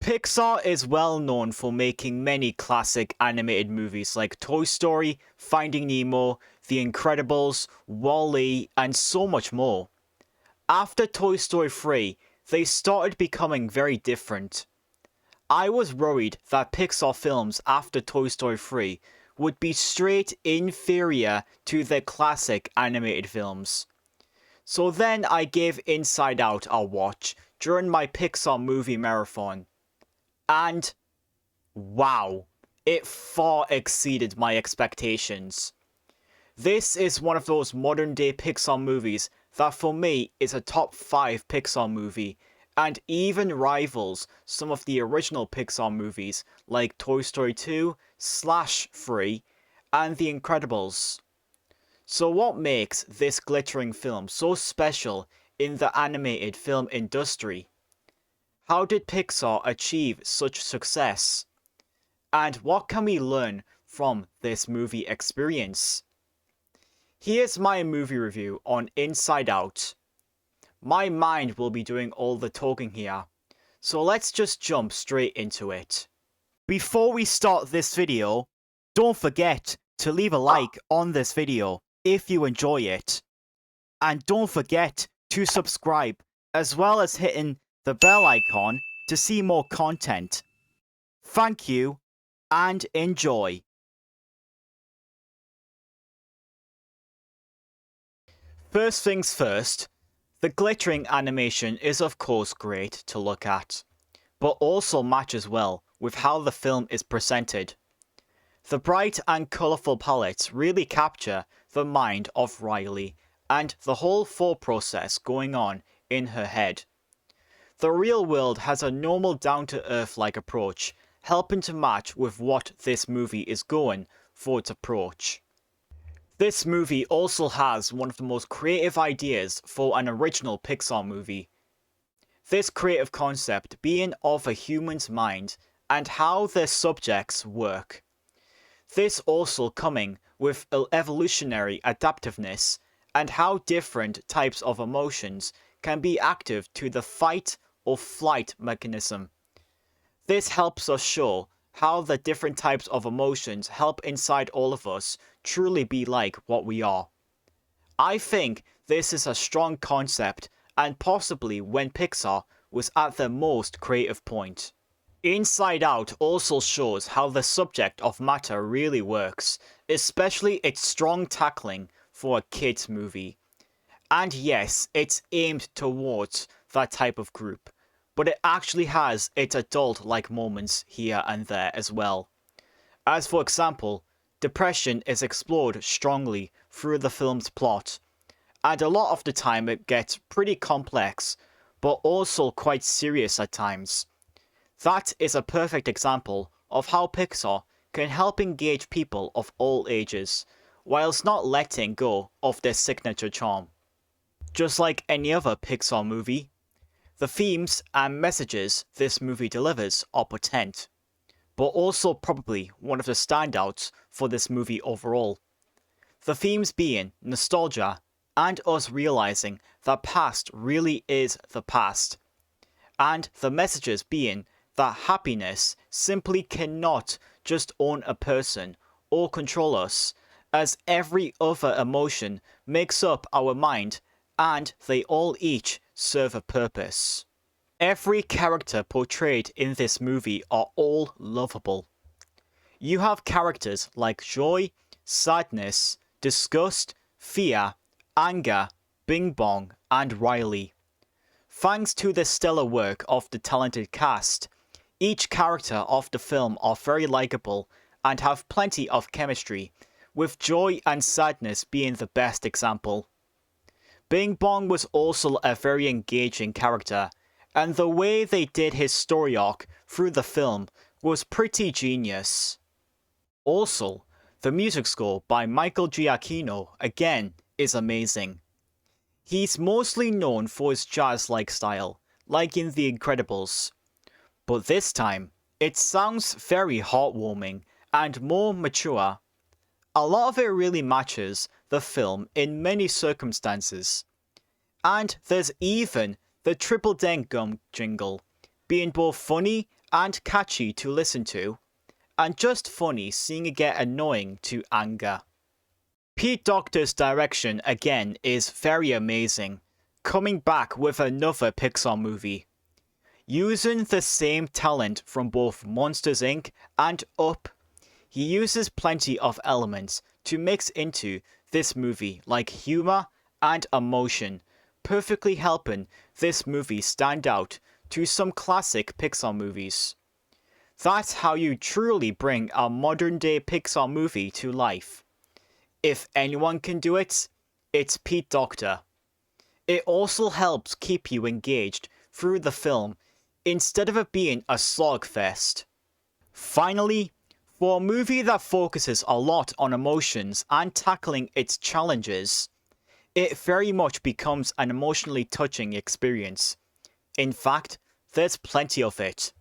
Pixar is well known for making many classic animated movies like Toy Story, Finding Nemo, The Incredibles, Wall-E, and so much more. After Toy Story 3, they started becoming very different. I was worried that Pixar films after Toy Story 3 would be straight inferior to their classic animated films. So then I gave Inside Out a watch during my Pixar movie marathon. And wow, it far exceeded my expectations. This is one of those modern day Pixar movies that for me is a top 5 Pixar movie and even rivals some of the original Pixar movies like Toy Story 2, Slash 3, and The Incredibles. So what makes this glittering film so special in the animated film industry? How did Pixar achieve such success? And what can we learn from this movie experience? Here's my movie review on Inside Out. My mind will be doing all the talking here, so let's just jump straight into it. Before we start this video, don't forget to leave a like on this video if you enjoy it. And don't forget to subscribe, as well as hitting the bell icon to see more content. Thank you, and enjoy. First things first, the glittering animation is of course great to look at, but also matches well with how the film is presented. The bright and colourful palettes really capture the mind of Riley and the whole thought process going on in her head. The real world has a normal down-to-earth-like approach, helping to match with what this movie is going for its approach. This movie also has one of the most creative ideas for an original Pixar movie. This creative concept being of a human's mind and how their subjects work. This also coming with evolutionary adaptiveness and how different types of emotions can be active to the fight or flight mechanism. This helps us show how the different types of emotions help inside all of us truly be like what we are. I think this is a strong concept and possibly when Pixar was at their most creative point. Inside Out also shows how the subject of matter really works, especially its strong tackling for a kids movie. And yes, it's aimed towards that type of group, but it actually has its adult-like moments here and there as well. As for example, depression is explored strongly through the film's plot, and a lot of the time it gets pretty complex, but also quite serious at times. That is a perfect example of how Pixar can help engage people of all ages, whilst not letting go of their signature charm. Just like any other Pixar movie, the themes and messages this movie delivers are potent, but also probably one of the standouts for this movie overall. The themes being nostalgia and us realizing that past really is the past, and the messages being that happiness simply cannot just own a person or control us, as every other emotion makes up our mind and they all each serve a purpose. Every character portrayed in this movie are all lovable. You have characters like joy, sadness, disgust, fear, anger, Bing Bong, and Riley. Thanks to the stellar work of the talented cast, each character of the film are very likable and have plenty of chemistry, with joy and sadness being the best example. Bing Bong was also a very engaging character, and the way they did his story arc through the film was pretty genius. Also, the music score by Michael Giacchino again is amazing. He's mostly known for his jazz-like style, like in The Incredibles. But this time, it sounds very heartwarming and more mature. A lot of it really matches the film in many circumstances. And there's even the Triple Dang Gum jingle, being both funny and catchy to listen to, and just funny seeing it get annoying to anger. Pete Docter's direction again is very amazing, coming back with another Pixar movie. Using the same talent from both Monsters Inc. and Up, he uses plenty of elements to mix into this movie like humor and emotion, perfectly helping this movie stand out to some classic Pixar movies. That's how you truly bring a modern day Pixar movie to life. If anyone can do it, it's Pete Docter. It also helps keep you engaged through the film instead of it being a slogfest. Finally, for a movie that focuses a lot on emotions and tackling its challenges, it very much becomes an emotionally touching experience. In fact, there's plenty of it.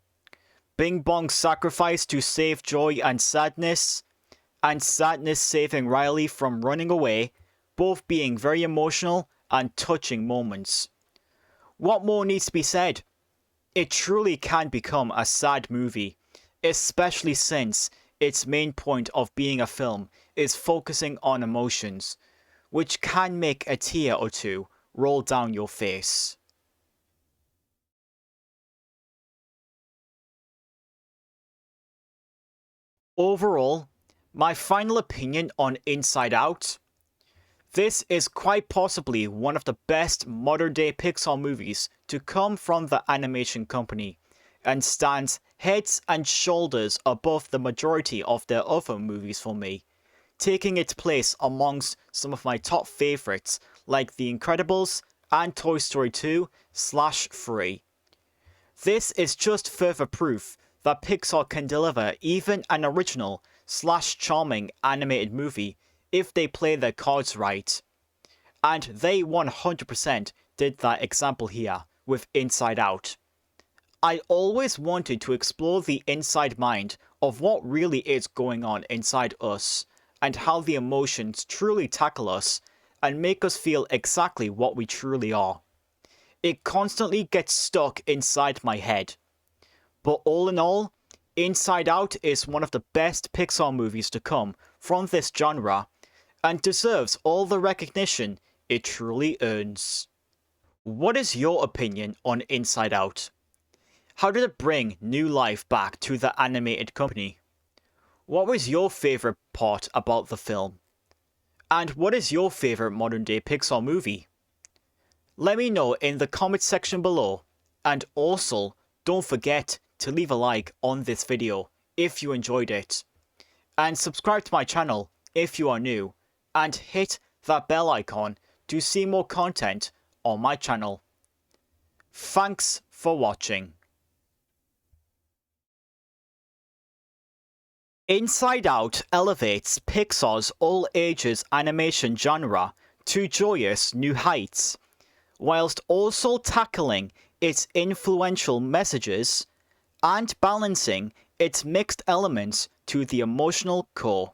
Bing Bong's sacrifice to save joy and sadness saving Riley from running away, both being very emotional and touching moments. What more needs to be said? It truly can become a sad movie, especially since its main point of being a film is focusing on emotions, which can make a tear or two roll down your face. Overall, my final opinion on Inside Out. This is quite possibly one of the best modern day Pixar movies to come from the animation company, and stands heads and shoulders above the majority of their other movies for me, taking its place amongst some of my top favourites like The Incredibles and Toy Story 2/3. This is just further proof that Pixar can deliver even an original/charming animated movie if they play their cards right. And they 100% did that example here with Inside Out. I always wanted to explore the inside mind of what really is going on inside us, and how the emotions truly tackle us and make us feel exactly what we truly are. It constantly gets stuck inside my head. But all in all, Inside Out is one of the best Pixar movies to come from this genre, and deserves all the recognition it truly earns. What is your opinion on Inside Out? How did it bring new life back to the animated company? What was your favourite part about the film? And what is your favourite modern day Pixar movie? Let me know in the comment section below, and also don't forget to leave a like on this video if you enjoyed it, and subscribe to my channel if you are new, and hit that bell icon to see more content on my channel. Thanks for watching. Inside Out elevates Pixar's all-ages animation genre to joyous new heights, whilst also tackling its influential messages and balancing its mixed elements to the emotional core.